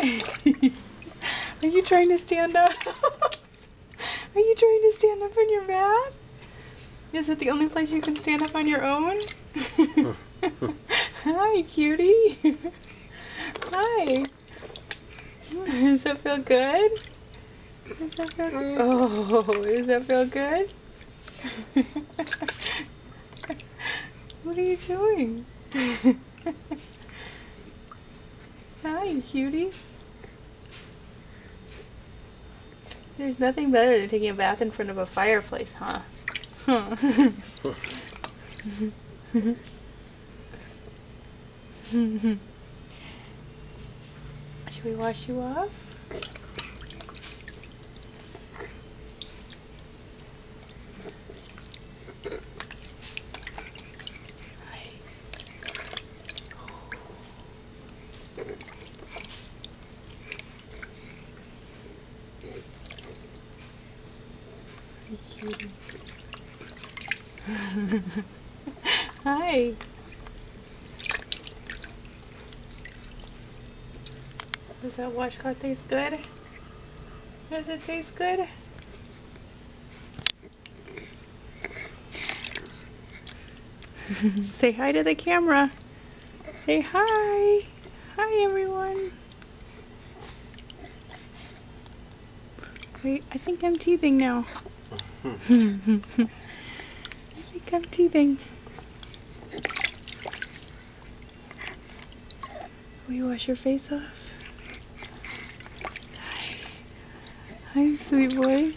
Are you trying to stand up? Are you trying to stand up on your mat? Is it the only place you can stand up on your own? Hi, cutie. Hi. Does that feel good? Does that feel good? Oh, does that feel good? What are you doing? Hi, cutie. There's nothing better than taking a bath in front of a fireplace, huh? Should we wash you off? Hi. Does that washcloth taste good? Does it taste good? Say hi to the camera. Say hi. Hi, everyone. Wait, I think I'm teething now. I think I'm teething. Will you wash your face off? Hi. Hi, sweet boy.